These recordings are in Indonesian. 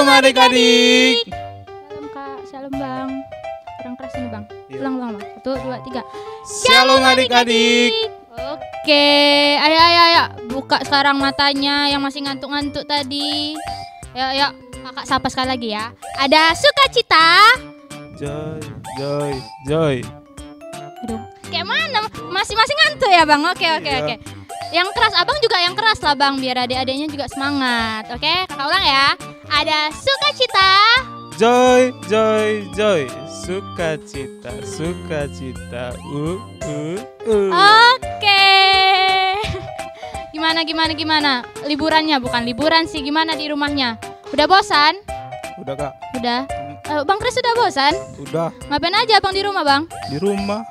Shalom adik-adik. Salam Kak, shalom Bang. Kurang keras ini Bang. Iya. Ulang Bang. 1, 2, 3. Shalom adik-adik. Oke, ayo. Buka sekarang matanya yang masih ngantuk-ngantuk tadi. Ayo. Kakak sapa sekali lagi ya. Ada Sukacita. Joy. Aduh, kayak mana? Masih ngantuk ya Bang? Oke. Yang keras, abang juga yang keras lah Bang, biar adik-adiknya juga semangat. Oke, kakak ulang ya. Ada Sukacita. Joy. Sukacita. Oke. Gimana? Liburannya, bukan liburan sih, gimana di rumahnya? Udah bosan? Udah Kak. Udah. Bang Kris sudah bosan? Udah. Ngapain aja Bang di rumah Bang? Di rumah.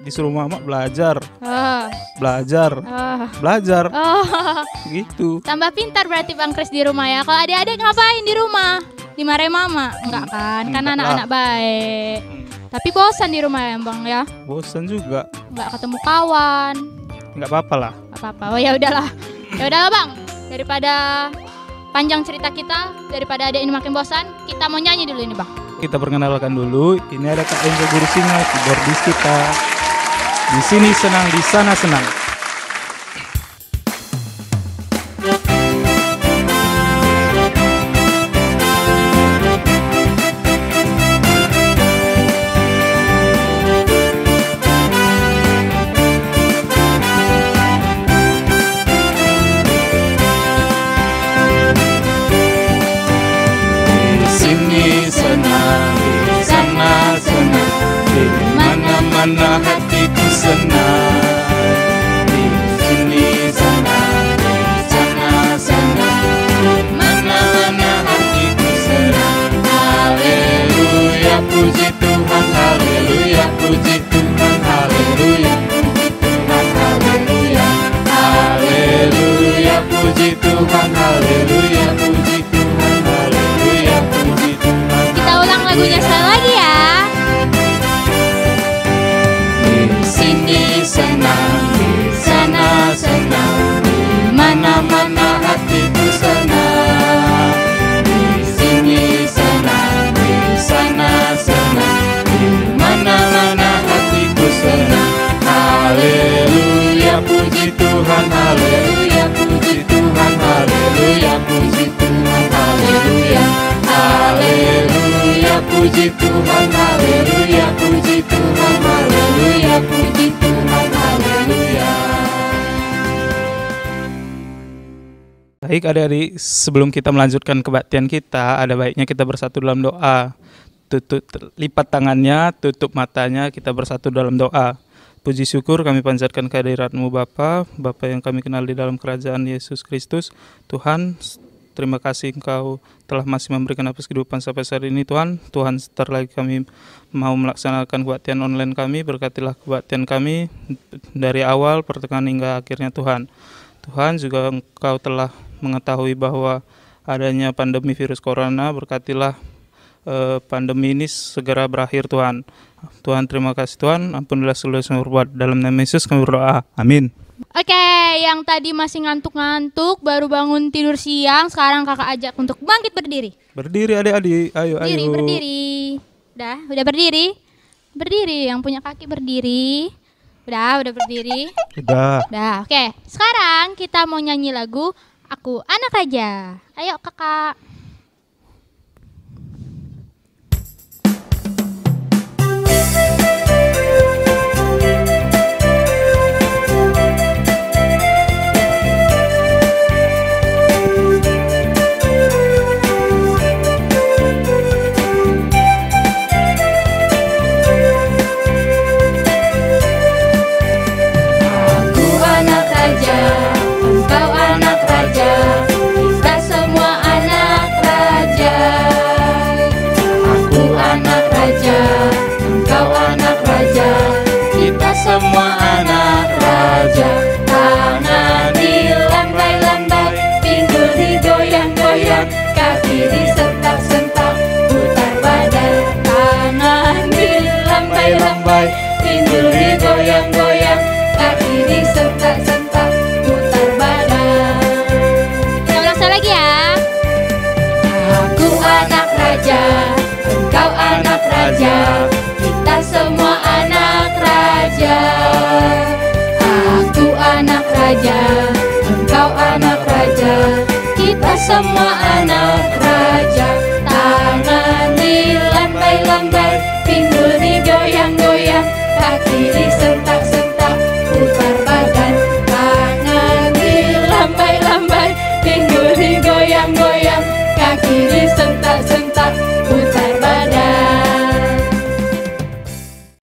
Disuruh mama belajar. Oh. Belajar. Gitu. Tambah pintar berarti Bang Kris di rumah ya. Kalau adik-adik ngapain di rumah? Dimarahin mama? Enggak kan? Kan Enggak anak-anak baik. Tapi bosan di rumah ya Bang ya? Bosan juga. Enggak ketemu kawan. Enggak apa-apa lah. Enggak apa-apa. Oh ya udahlah Bang. Daripada panjang cerita kita, daripada adik ini makin bosan, kita mau nyanyi dulu ini Bang. Kita perkenalkan dulu. Ini ada Kak Enzo Guru Singa, keyboardis kita. Di sini senang, di sana senang. Di sini senang, di sana senang, di mana-mana hatiku senang. Di sini senang, di sana senang, di mana-mana hatiku senang. Haleluya, puji Tuhan, haleluya, puji Tuhan, haleluya, puji Tuhan, haleluya. Haleluya, puji Tuhan, haleluya, puji Tuhan, haleluya, puji Tuhan. Kita ulang lagunya sekali lagi ya. Di sini senang, di sana senang, di mana-mana hatiku senang. Di sini senang, di sana senang, di mana-mana hatiku senang. Haleluya, puji Tuhan, haleluya, puji Tuhan, haleluya, puji Tuhan, haleluya. Haleluya, puji Tuhan, haleluya, puji Tuhan, haleluya, puji Tuhan, haleluya. Baik adik-adik, sebelum kita melanjutkan kebaktian kita, ada baiknya kita bersatu dalam doa. Lipat tangannya, tutup matanya, kita bersatu dalam doa. Puji syukur kami panjatkan kehadirat-Mu Bapa yang kami kenal di dalam kerajaan Yesus Kristus. Tuhan, terima kasih Engkau telah masih memberikan nafas kehidupan sampai saat ini Tuhan. Tuhan, sebentar lagi kami mau melaksanakan kebaktian online kami. Berkatilah kebaktian kami dari awal pertengahan hingga akhirnya Tuhan. Tuhan, juga Engkau telah mengetahui bahwa adanya pandemi virus corona. Berkatilah pandemi ini segera berakhir Tuhan. Tuhan, terima kasih Tuhan. Ampunilah segala dosa yang berbuat. Dalam nama Yesus kami berdoa. Amin. Oke, yang tadi masih ngantuk-ngantuk, baru bangun tidur siang, sekarang kakak ajak untuk bangkit berdiri. Berdiri adik-adik, ayo. Berdiri. Udah berdiri. Berdiri, yang punya kaki berdiri. Udah berdiri. Udah. Oke, sekarang kita mau nyanyi lagu Aku Anak Raja. Ayo kakak. Engkau anak raja, kita semua anak raja. Aku anak raja, engkau anak raja, kita semua anak raja. Tangan dilambai-lambai, pinggul digoyang-goyang, kaki disentak-sentak, putar badan. Tangan dilambai-lambai, pinggul digoyang-goyang, kaki disentak-sentak, putar badan. Kita ulang sekali lagi ya. Aku raja, kita semua anak raja. Aku anak raja, engkau anak raja, kita semua anak raja. Tangan dilambai-lambai, pinggul digoyang-goyang, kaki disentak-sentak, putar badan. Tangan dilambai-lambai, pinggul digoyang-goyang, kaki disentak-sentak, putar badan.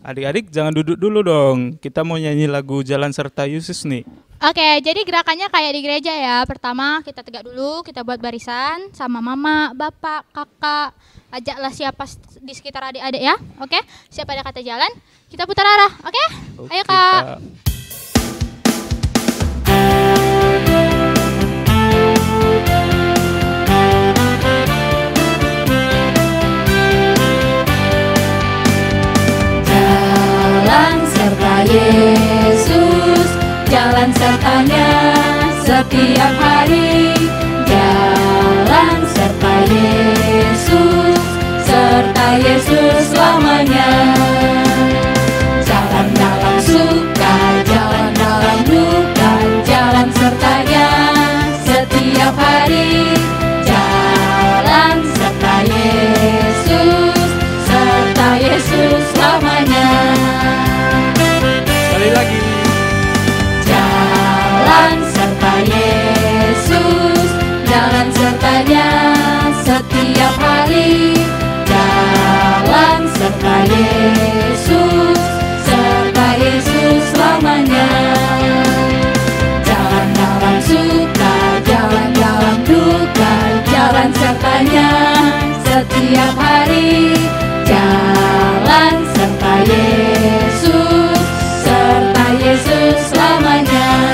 Adik-adik jangan duduk dulu dong. Kita mau nyanyi lagu Jalan Serta Yesus nih. Oke, jadi gerakannya kayak di gereja ya. Pertama kita tegak dulu, kita buat barisan sama mama, bapak, kakak. Ajaklah siapa di sekitar adik-adik ya. Oke, siapa ada kata jalan, kita putar arah. Oke, ayo kak. Jalan serta Yesus, jalan sertanya setiap hari. Jalan serta Yesus, serta Yesus selamanya. Jalan dalam suka, jalan dalam duka, jalan sertanya setiap hari. Jalan serta Yesus, serta Yesus selamanya. Sekali lagi. Jalan serta Yesus, jalan sertanya setiap hari. Jalan serta Yesus, serta Yesus selamanya. Jalan dalam suka, jalan dalam duka, jalan sertanya setiap hari. Jalan serta Yesus, serta Yesus selamanya.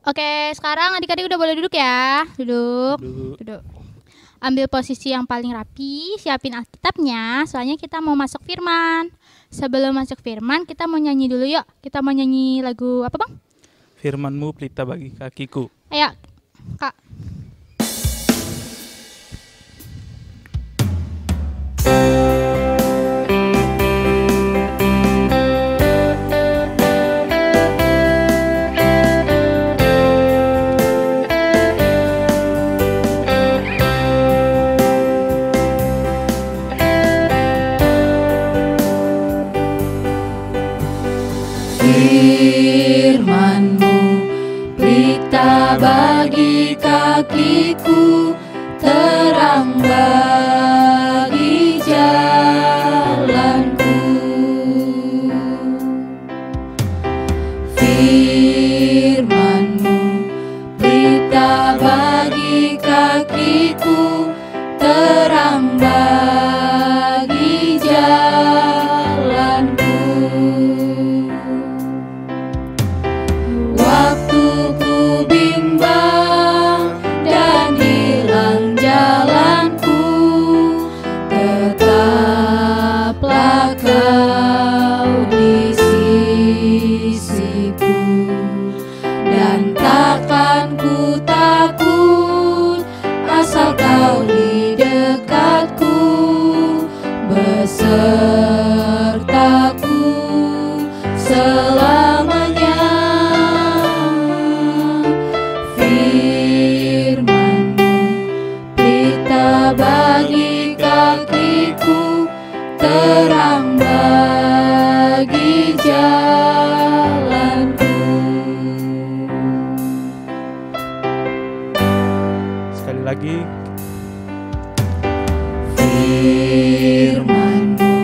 Oke, sekarang adik-adik udah boleh duduk ya. Duduk. Ambil posisi yang paling rapi, siapin Alkitabnya, soalnya kita mau masuk firman. Sebelum masuk firman, kita mau nyanyi dulu yuk. Kita mau nyanyi lagu apa bang? Firman-Mu pelita bagi kakiku. Ayo, kak. Firman-Mu pelita bagi kakiku, terang bagi jalanku. Firman-Mu pelita bagi kakiku, terang bagi jalanku. Waktu ku bimbang dan hilang jalanku, tetaplah Kau di sisiku, dan takkan ku takut asal Kau di dekatku, besertaku selamanya. Firman-Mu pelita bagi kakiku, terang bagi jalanku. Sekali lagi. Firman-Mu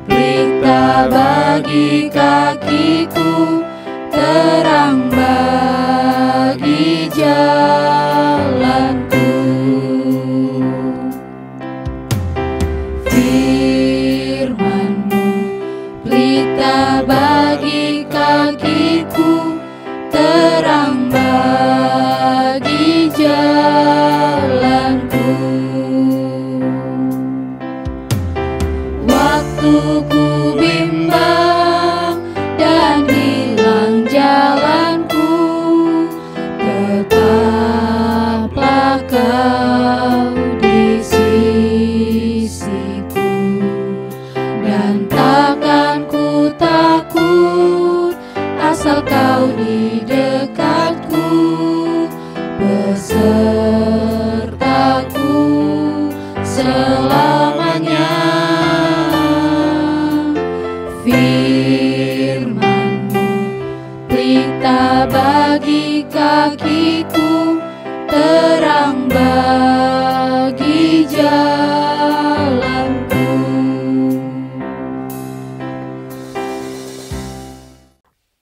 pelita bagi kakiku, terang bagi jalanku. Firman-Mu pelita bagi kakiku, terang bagi jalanku. Waktu ku bimbang dan hilang jalanku, dan takkan ku takut, asal kau di dekatku, besertaku selamanya. Firman-Mu pelita bagi kakiku, terang bagi jalanku.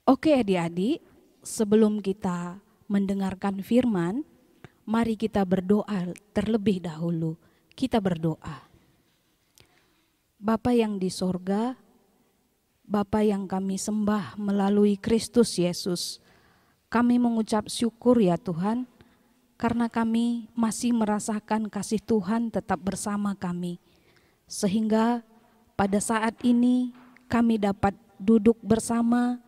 Oke adik-adik, sebelum kita mendengarkan firman, mari kita berdoa terlebih dahulu. Kita berdoa. Bapa yang di sorga, Bapa yang kami sembah melalui Kristus Yesus, kami mengucap syukur ya Tuhan, karena kami masih merasakan kasih Tuhan tetap bersama kami. Sehingga pada saat ini kami dapat duduk bersama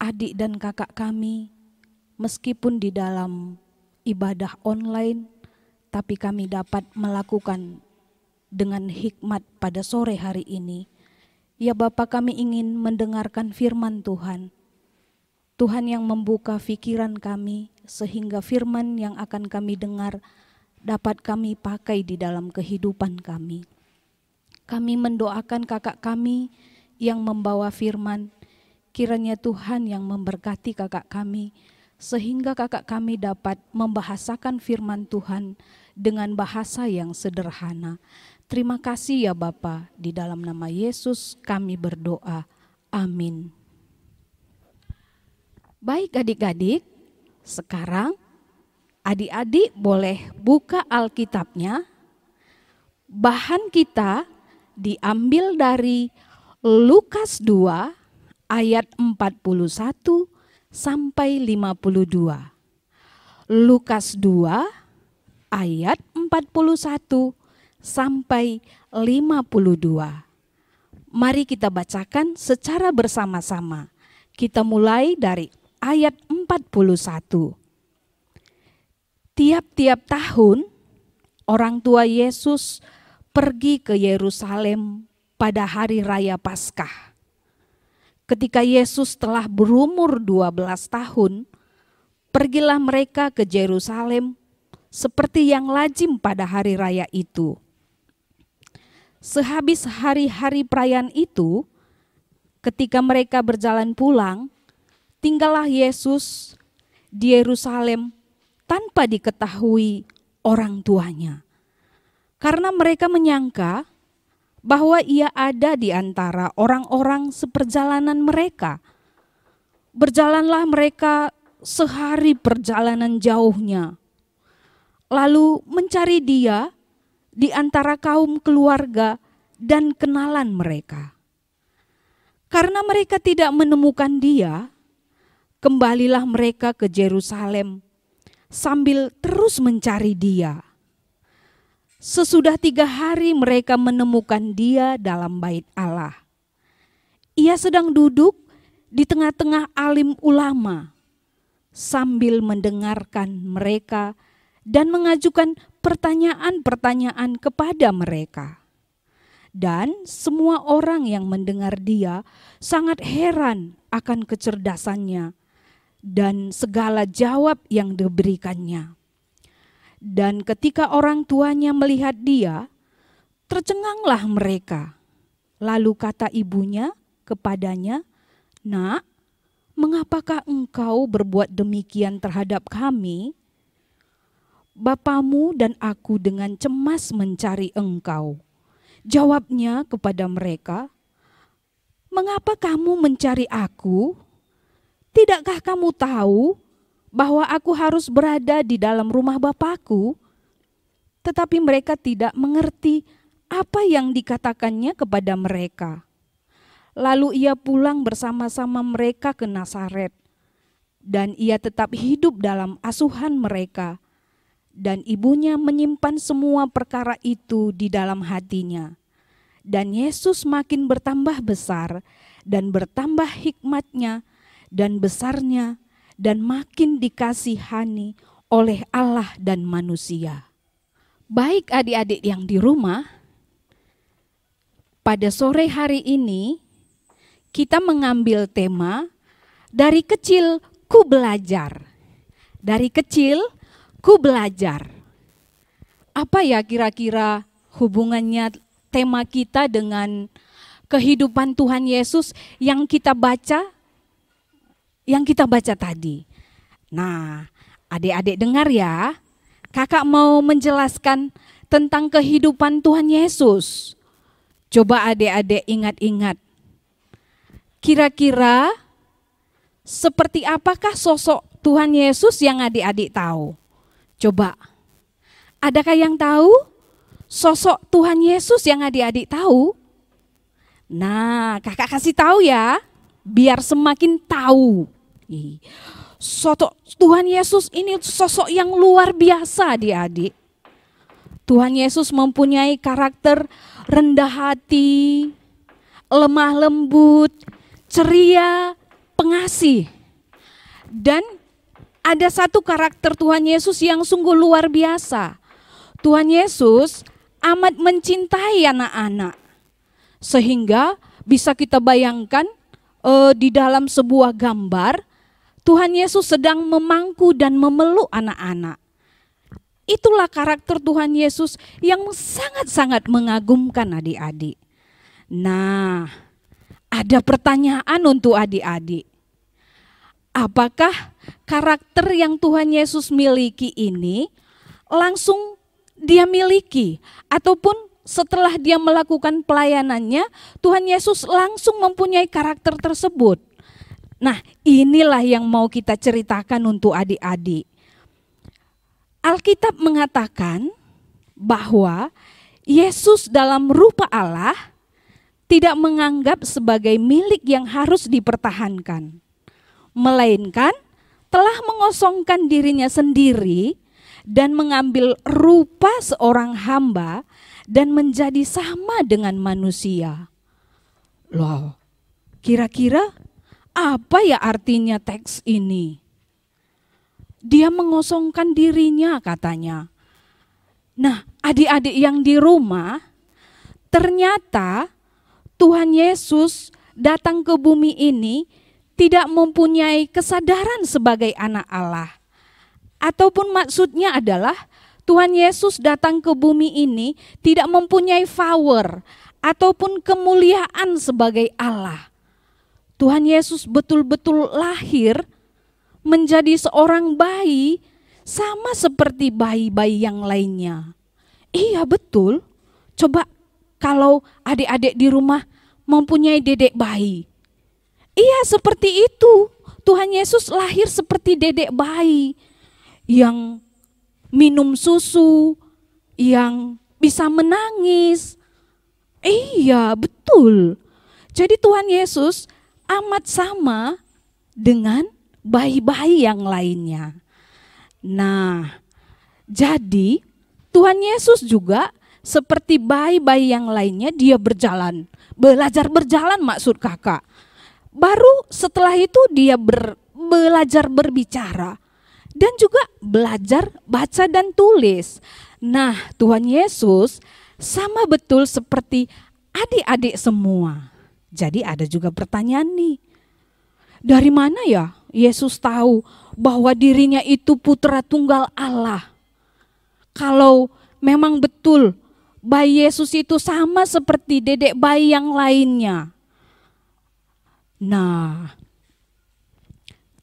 adik dan kakak kami, meskipun di dalam ibadah online, tapi kami dapat melakukan dengan hikmat pada sore hari ini. Ya Bapa, kami ingin mendengarkan firman Tuhan. Tuhan yang membuka pikiran kami, sehingga firman yang akan kami dengar dapat kami pakai di dalam kehidupan kami. Kami mendoakan kakak kami yang membawa firman, kiranya Tuhan yang memberkati kakak kami, sehingga kakak kami dapat membahasakan firman Tuhan dengan bahasa yang sederhana. Terima kasih ya Bapa, di dalam nama Yesus kami berdoa. Amin. Baik adik-adik, sekarang adik-adik boleh buka Alkitabnya. Bahan kita diambil dari Lukas 2 ayat 41 sampai 52. Lukas 2 ayat 41 sampai 52. Mari kita bacakan secara bersama-sama. Kita mulai dari ayat 41. Tiap-tiap tahun orang tua Yesus pergi ke Yerusalem pada hari raya Paskah. Ketika Yesus telah berumur 12 tahun, pergilah mereka ke Yerusalem seperti yang lazim pada hari raya itu. Sehabis hari-hari perayaan itu, ketika mereka berjalan pulang, tinggallah Yesus di Yerusalem tanpa diketahui orang tuanya. Karena mereka menyangka bahwa ia ada di antara orang-orang seperjalanan mereka. Berjalanlah mereka sehari perjalanan jauhnya, lalu mencari dia di antara kaum keluarga dan kenalan mereka. Karena mereka tidak menemukan dia, kembalilah mereka ke Yerusalem sambil terus mencari dia. Sesudah 3 hari mereka menemukan dia dalam bait Allah. Ia sedang duduk di tengah-tengah alim ulama sambil mendengarkan mereka dan mengajukan pertanyaan-pertanyaan kepada mereka. Dan semua orang yang mendengar dia sangat heran akan kecerdasannya dan segala jawab yang diberikannya. Dan ketika orang tuanya melihat dia, tercenganglah mereka. Lalu kata ibunya kepadanya, "Nak, mengapakah engkau berbuat demikian terhadap kami? Bapamu dan aku dengan cemas mencari engkau." Jawabnya kepada mereka, "Mengapa kamu mencari aku? Tidakkah kamu tahu bahwa aku harus berada di dalam rumah Bapakku?" Tetapi mereka tidak mengerti apa yang dikatakannya kepada mereka. Lalu ia pulang bersama-sama mereka ke Nazaret, dan ia tetap hidup dalam asuhan mereka. Dan ibunya menyimpan semua perkara itu di dalam hatinya. Dan Yesus makin bertambah besar dan bertambah hikmatnya dan besarnya, dan makin dikasihani oleh Allah dan manusia. Baik adik-adik yang di rumah, pada sore hari ini kita mengambil tema dari kecil ku belajar. Dari kecil ku belajar. Apa ya kira-kira hubungannya tema kita dengan kehidupan Tuhan Yesus yang kita baca tadi? Nah, adik-adik dengar ya. Kakak mau menjelaskan tentang kehidupan Tuhan Yesus. Coba adik-adik ingat-ingat. Kira-kira seperti apakah sosok Tuhan Yesus yang adik-adik tahu? Coba, adakah yang tahu sosok Tuhan Yesus yang adik-adik tahu? Nah, kakak kasih tahu ya, biar semakin tahu. Sosok Tuhan Yesus ini sosok yang luar biasa adik-adik. Tuhan Yesus mempunyai karakter rendah hati, lemah lembut, ceria, pengasih. Dan ada satu karakter Tuhan Yesus yang sungguh luar biasa. Tuhan Yesus amat mencintai anak-anak. Sehingga bisa kita bayangkan di dalam sebuah gambar, Tuhan Yesus sedang memangku dan memeluk anak-anak. Itulah karakter Tuhan Yesus yang sangat-sangat mengagumkan adik-adik. Nah, ada pertanyaan untuk adik-adik. Apakah karakter yang Tuhan Yesus miliki ini langsung dia miliki? Ataupun setelah dia melakukan pelayanannya, Tuhan Yesus langsung mempunyai karakter tersebut? Nah, inilah yang mau kita ceritakan untuk adik-adik. Alkitab mengatakan bahwa Yesus dalam rupa Allah tidak menganggap sebagai milik yang harus dipertahankan, melainkan telah mengosongkan dirinya sendiri dan mengambil rupa seorang hamba dan menjadi sama dengan manusia. Loh, kira-kira apa ya artinya teks ini? Dia mengosongkan dirinya katanya. Nah, adik-adik yang di rumah, ternyata Tuhan Yesus datang ke bumi ini tidak mempunyai kesadaran sebagai anak Allah. Ataupun maksudnya adalah Tuhan Yesus datang ke bumi ini tidak mempunyai power ataupun kemuliaan sebagai Allah. Tuhan Yesus betul-betul lahir menjadi seorang bayi sama seperti bayi-bayi yang lainnya. Iya betul. Coba kalau adik-adik di rumah mempunyai dedek bayi. Iya seperti itu. Tuhan Yesus lahir seperti dedek bayi yang minum susu, yang bisa menangis. Iya betul. Jadi Tuhan Yesus amat sama dengan bayi-bayi yang lainnya. Nah, jadi Tuhan Yesus juga seperti bayi-bayi yang lainnya, dia berjalan, belajar berjalan maksud kakak. Baru setelah itu dia belajar berbicara dan juga belajar baca dan tulis. Nah, Tuhan Yesus sama betul seperti adik-adik semua. Jadi ada juga pertanyaan nih. Dari mana ya Yesus tahu bahwa dirinya itu putra tunggal Allah? Kalau memang betul bayi Yesus itu sama seperti dedek bayi yang lainnya. Nah,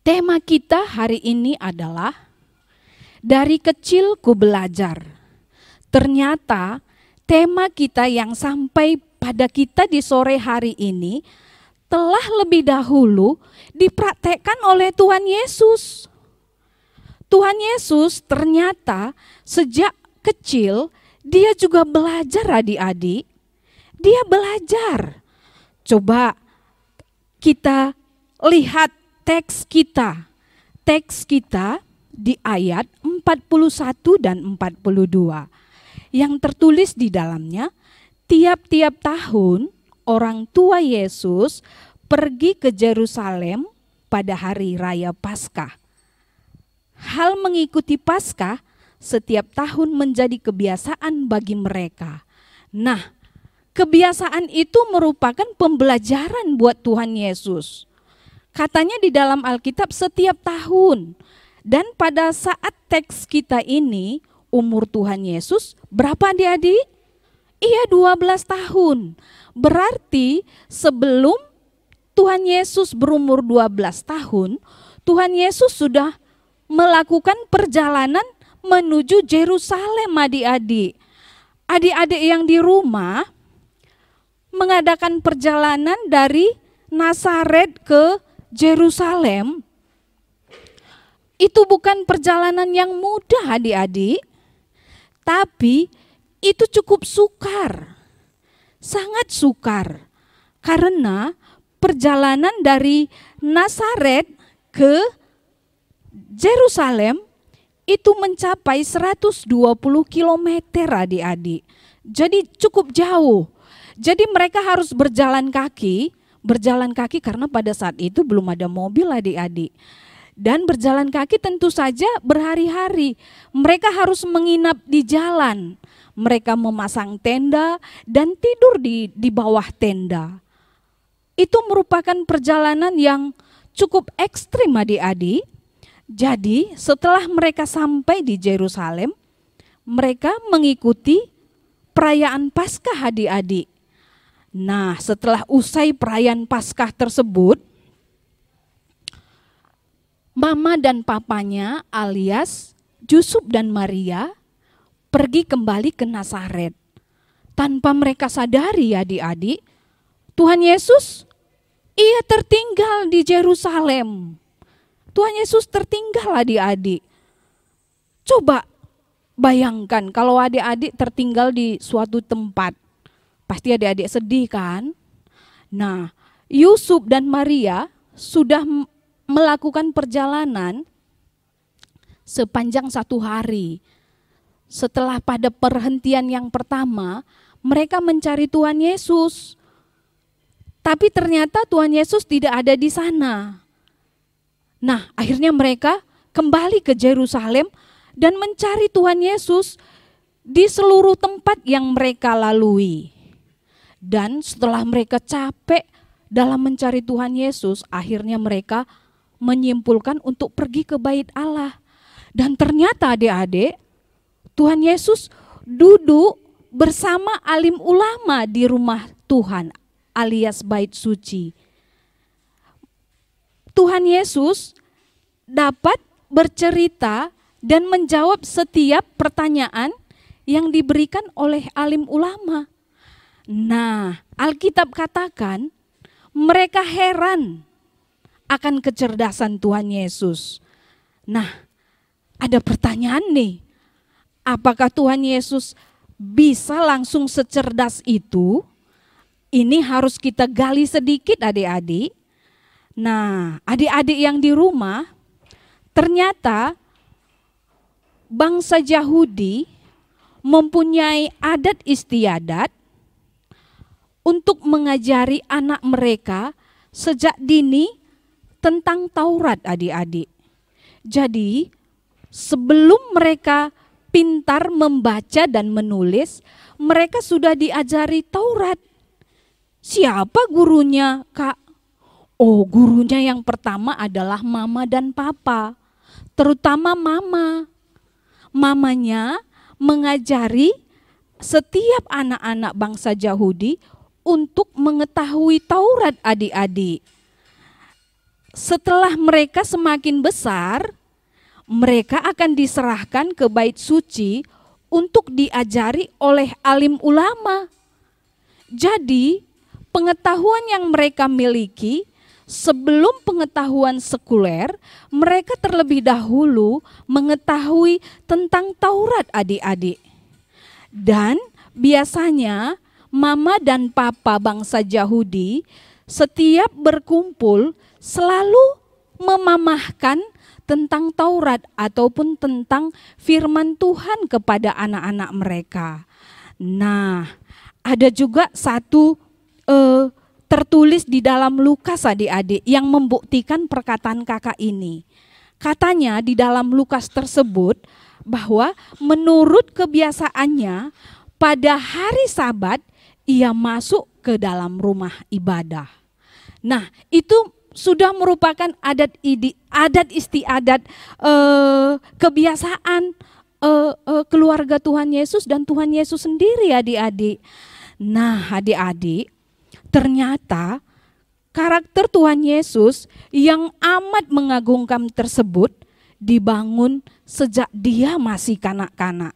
tema kita hari ini adalah dari kecil ku belajar. Ternyata tema kita yang sampai pada kita di sore hari ini telah lebih dahulu dipraktekkan oleh Tuhan Yesus. Tuhan Yesus ternyata sejak kecil dia juga belajar adik-adik. Dia belajar. Coba kita lihat teks kita. Teks kita di ayat 41 dan 42. Yang tertulis di dalamnya, tiap-tiap tahun orang tua Yesus pergi ke Yerusalem pada hari raya Paskah. Hal mengikuti Paskah setiap tahun menjadi kebiasaan bagi mereka. Nah, kebiasaan itu merupakan pembelajaran buat Tuhan Yesus. Katanya di dalam Alkitab setiap tahun. Dan pada saat teks kita ini, umur Tuhan Yesus berapa adik-adik? Iya, 12 tahun. Berarti sebelum Tuhan Yesus berumur 12 tahun, Tuhan Yesus sudah melakukan perjalanan menuju Yerusalem adik-adik. Adik-adik yang di rumah mengadakan perjalanan dari Nazaret ke Yerusalem. Itu bukan perjalanan yang mudah adik-adik, tapi itu cukup sukar, sangat sukar. Karena perjalanan dari Nazaret ke Yerusalem itu mencapai 120 km adik-adik. Jadi cukup jauh. Jadi mereka harus berjalan kaki karena pada saat itu belum ada mobil adik-adik. Dan berjalan kaki tentu saja berhari-hari. Mereka harus menginap di jalan. Mereka memasang tenda dan tidur di bawah tenda. Itu merupakan perjalanan yang cukup ekstrim adik-adik. Jadi setelah mereka sampai di Yerusalem, mereka mengikuti perayaan Paskah adik-adik. Nah, setelah usai perayaan Paskah tersebut, Mama dan papanya alias Yusuf dan Maria pergi kembali ke Nazaret. Tanpa mereka sadari adik-adik, Tuhan Yesus ia tertinggal di Yerusalem. Tuhan Yesus tertinggal adik-adik. Coba bayangkan kalau adik-adik tertinggal di suatu tempat. Pasti adik-adik sedih kan? Nah, Yusuf dan Maria sudah melakukan perjalanan sepanjang 1 hari. Setelah pada perhentian yang pertama, mereka mencari Tuhan Yesus. Tapi ternyata Tuhan Yesus tidak ada di sana. Nah, akhirnya mereka kembali ke Yerusalem dan mencari Tuhan Yesus di seluruh tempat yang mereka lalui. Dan setelah mereka capek dalam mencari Tuhan Yesus, akhirnya mereka menyimpulkan untuk pergi ke bait Allah. Dan ternyata adik-adik, Tuhan Yesus duduk bersama alim ulama di rumah Tuhan alias bait suci. Tuhan Yesus dapat bercerita dan menjawab setiap pertanyaan yang diberikan oleh alim ulama. Nah, Alkitab katakan mereka heran akan kecerdasan Tuhan Yesus. Nah, ada pertanyaan nih. Apakah Tuhan Yesus bisa langsung secerdas itu? Ini harus kita gali sedikit adik-adik. Nah, adik-adik yang di rumah, ternyata bangsa Yahudi mempunyai adat istiadat untuk mengajari anak mereka sejak dini tentang Taurat adik-adik. Jadi sebelum mereka pintar membaca dan menulis, mereka sudah diajari Taurat. Siapa gurunya, Kak? Oh, gurunya yang pertama adalah mama dan papa. Terutama mama. Mamanya mengajari setiap anak-anak bangsa Yahudi untuk mengetahui Taurat adik-adik. Setelah mereka semakin besar, mereka akan diserahkan ke bait suci untuk diajari oleh alim ulama. Jadi, pengetahuan yang mereka miliki sebelum pengetahuan sekuler, mereka terlebih dahulu mengetahui tentang Taurat adik-adik. Dan biasanya mama dan papa bangsa Yahudi setiap berkumpul selalu memamahkan tentang Taurat ataupun tentang firman Tuhan kepada anak-anak mereka. Nah, ada juga satu tertulis di dalam Lukas adik-adik yang membuktikan perkataan kakak ini. Katanya di dalam Lukas tersebut bahwa menurut kebiasaannya pada hari Sabat ia masuk ke dalam rumah ibadah. Nah, itu sudah merupakan adat istiadat, kebiasaan keluarga Tuhan Yesus dan Tuhan Yesus sendiri, adik-adik. Nah, adik-adik, ternyata karakter Tuhan Yesus yang amat mengagumkan tersebut dibangun sejak dia masih kanak-kanak.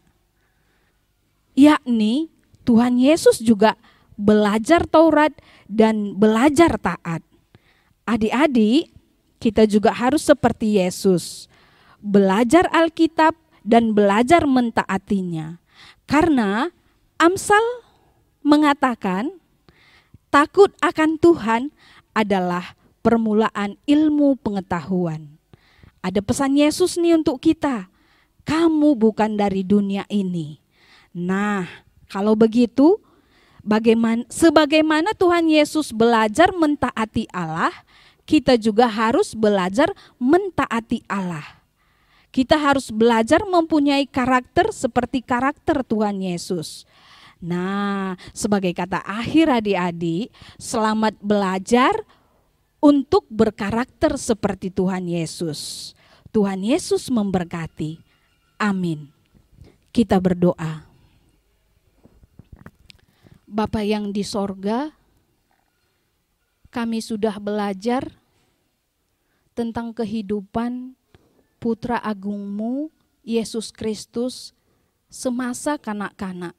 Yakni Tuhan Yesus juga belajar Taurat dan belajar taat. Adik-adik, kita juga harus seperti Yesus, belajar Alkitab dan belajar mentaatinya. Karena Amsal mengatakan, takut akan Tuhan adalah permulaan ilmu pengetahuan. Ada pesan Yesus nih untuk kita, kamu bukan dari dunia ini. Nah, kalau begitu, sebagaimana Tuhan Yesus belajar mentaati Allah, kita juga harus belajar mentaati Allah. Kita harus belajar mempunyai karakter seperti karakter Tuhan Yesus. Nah, sebagai kata akhir adik-adik, selamat belajar untuk berkarakter seperti Tuhan Yesus. Tuhan Yesus memberkati. Amin. Kita berdoa. Bapa yang di sorga, kami sudah belajar tentang kehidupan Putra Agungmu, Yesus Kristus, semasa kanak-kanak.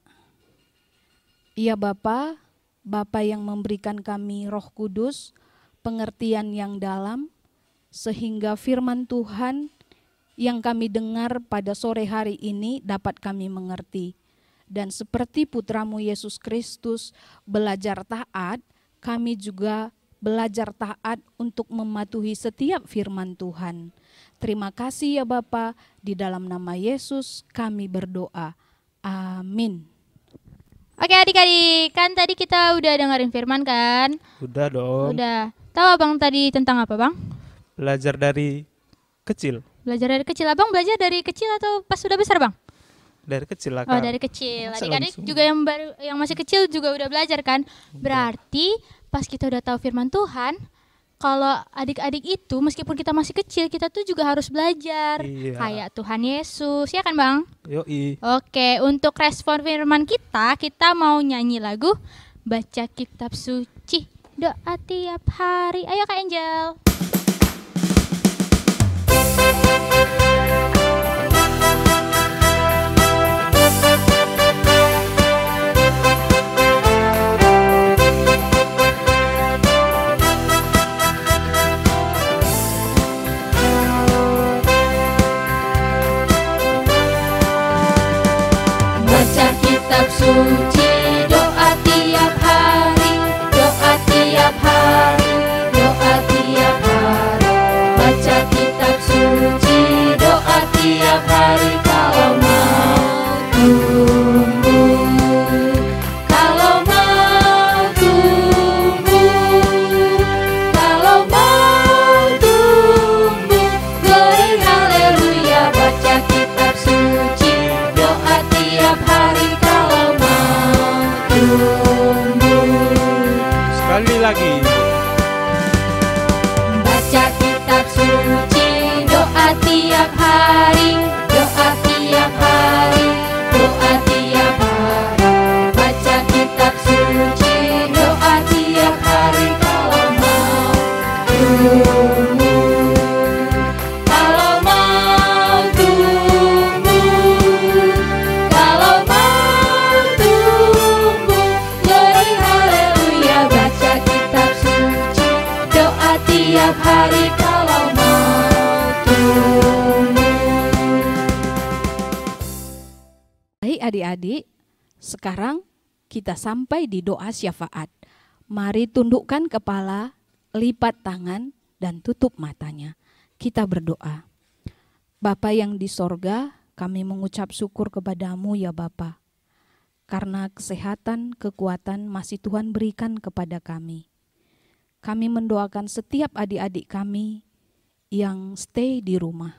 Ya Bapa, Bapa yang memberikan kami Roh Kudus, pengertian yang dalam, sehingga firman Tuhan yang kami dengar pada sore hari ini dapat kami mengerti. Dan seperti putramu Yesus Kristus belajar taat, kami juga belajar taat untuk mematuhi setiap firman Tuhan. Terima kasih ya Bapa, di dalam nama Yesus kami berdoa. Amin. Oke adik-adik, kan tadi kita udah dengerin firman kan? Udah dong. Udah. Tahu abang tadi tentang apa bang? Belajar dari kecil. Belajar dari kecil. Abang belajar dari kecil atau pas sudah besar bang? Dari kecil lah, Oh Kak. dari kecil. Masa Adik-adik langsung? juga yang masih kecil juga udah belajar kan? Berarti pas kita udah tahu firman Tuhan, kalau adik-adik itu meskipun kita masih kecil, kita tuh juga harus belajar. Iya. Kayak Tuhan Yesus, ya kan bang? Yoi. Oke, untuk respon firman kita mau nyanyi lagu Baca Kitab Suci, doa tiap hari. Ayo Kak Angel. Baca kitab suci, doa tiap hari, doa tiap hari, doa tiap hari. Baca kitab suci, doa tiap hari kalau mau tumbuh, kalau mau tumbuh, kalau mau tumbuh. Glory haleluya, baca kitab suci, doa tiap hari kalau mau tumbuh. Sekali lagi. Baca kitab suci, doa tiap hari, doa tiap hari, doa tiap hari. Baca kitab suci, doa tiap hari kalau mau tumbuh, kalau mau tumbuh, kalau mau tumbuh. Glory haleluya, baca kitab suci, doa tiap hari kalau mau tumbuh. Baik adik-adik, sekarang kita sampai di doa syafaat. Mari tundukkan kepala, lipat tangan, dan tutup matanya. Kita berdoa. Bapa yang di sorga, kami mengucap syukur kepadamu ya Bapa. Karena kesehatan, kekuatan masih Tuhan berikan kepada kami. Kami mendoakan setiap adik-adik kami yang stay di rumah.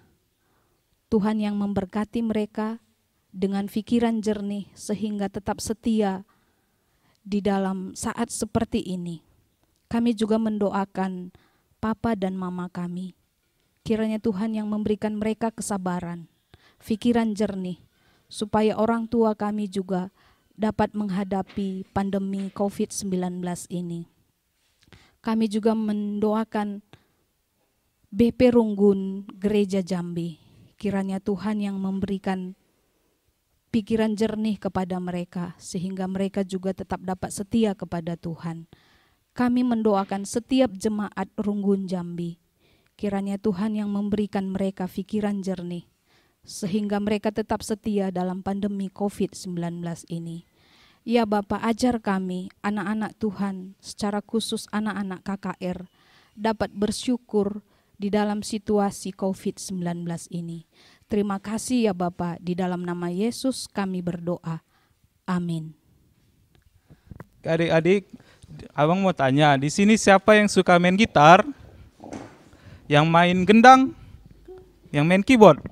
Tuhan yang memberkati mereka dengan pikiran jernih sehingga tetap setia di dalam saat seperti ini. Kami juga mendoakan Papa dan Mama kami. Kiranya Tuhan yang memberikan mereka kesabaran, pikiran jernih, supaya orang tua kami juga dapat menghadapi pandemi COVID-19 ini. Kami juga mendoakan BP Runggun Gereja Jambi. Kiranya Tuhan yang memberikan pikiran jernih kepada mereka, sehingga mereka juga tetap dapat setia kepada Tuhan. Kami mendoakan setiap jemaat Runggun Jambi. Kiranya Tuhan yang memberikan mereka pikiran jernih, sehingga mereka tetap setia dalam pandemi COVID-19 ini. Ya Bapa, ajar kami, anak-anak Tuhan, secara khusus anak-anak KKR, dapat bersyukur di dalam situasi COVID-19 ini. Terima kasih ya Bapa, di dalam nama Yesus kami berdoa. Amin. Adik-adik, abang mau tanya, di sini siapa yang suka main gitar? Yang main gendang? Yang main keyboard?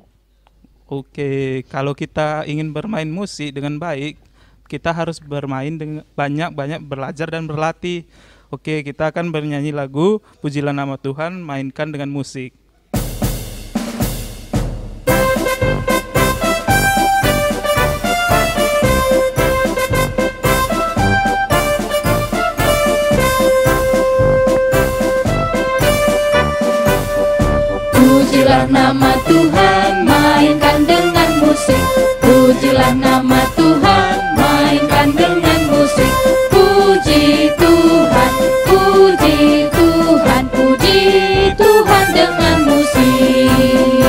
Oke, kalau kita ingin bermain musik dengan baik, kita harus bermain dengan banyak-banyak belajar dan berlatih. Oke, kita akan bernyanyi lagu Pujilah Nama Tuhan, mainkan dengan musik. Pujilah nama Tuhan, mainkan dengan musik. Pujilah nama Tuhan, mainkan dengan musik. Puji Tuhan, puji Tuhan, puji Tuhan dengan musik.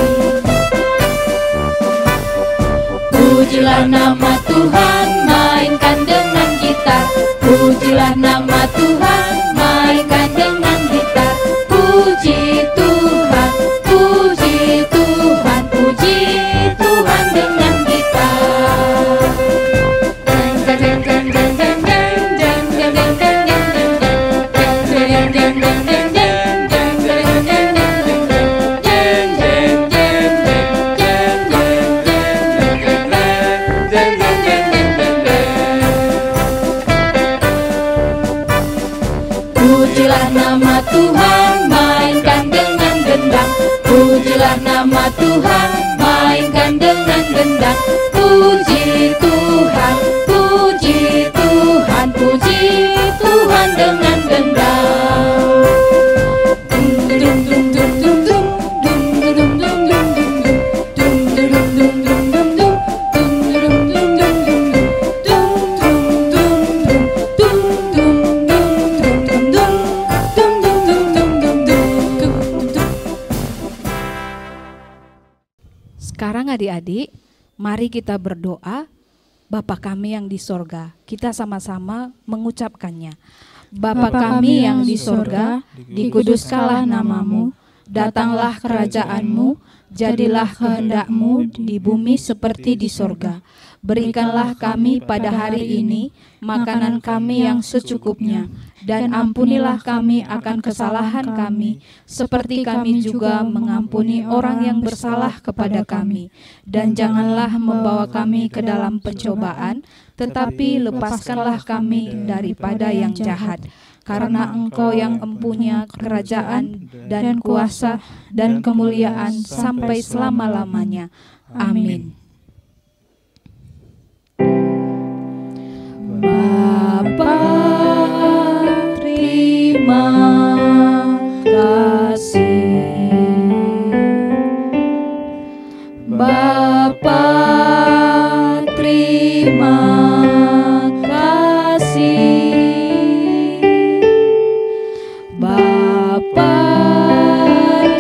Pujilah nama Tuhan, mainkan dengan gitar. Pujilah nama Tuhan, mainkan dengan gitar. Puji Tuhan, puji Tuhan, puji Tuhan dengan gitar. Pujilah nama Tuhan, mainkan dengan gendang. Pujilah nama Tuhan, mainkan dengan gendang. Puji Tuhan, puji Tuhan, puji Tuhan dengan gendang. Sekarang adik-adik, mari kita berdoa. Bapa kami yang di sorga, kita sama-sama mengucapkannya. Bapa kami yang di sorga, dikuduskanlah namamu, datanglah kerajaanmu, jadilah kehendak-Mu di bumi seperti di sorga. Berikanlah kami pada hari ini makanan kami yang secukupnya, dan ampunilah kami akan kesalahan kami, seperti kami juga mengampuni orang yang bersalah kepada kami. Dan janganlah membawa kami ke dalam pencobaan, tetapi lepaskanlah kami daripada yang jahat. Karena Engkau yang empunya kerajaan dan kuasa dan kemuliaan sampai selama-lamanya. Amin. Bapa, terima kasih. Bapa, terima kasih. Bapa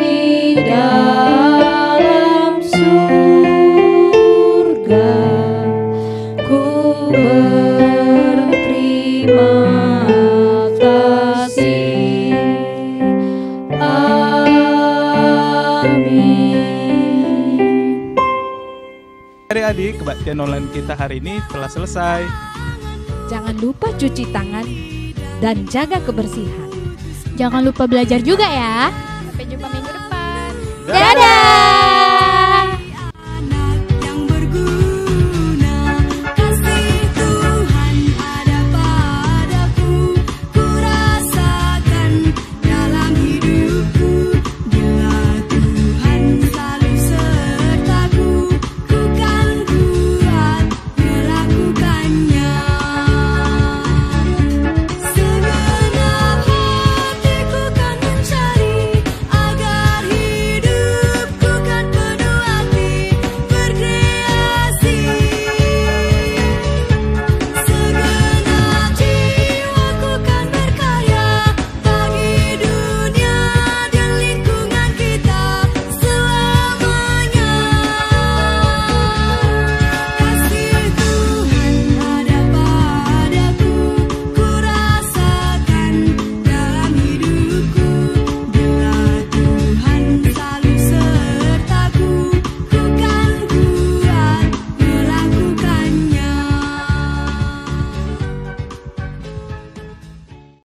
di dalam surga, ku berterima kasih. Amin. Adik-adik, kebaktian online kita hari ini telah selesai. Jangan lupa cuci tangan dan jaga kebersihan. Jangan lupa belajar juga ya. Sampai jumpa minggu depan. Dadah.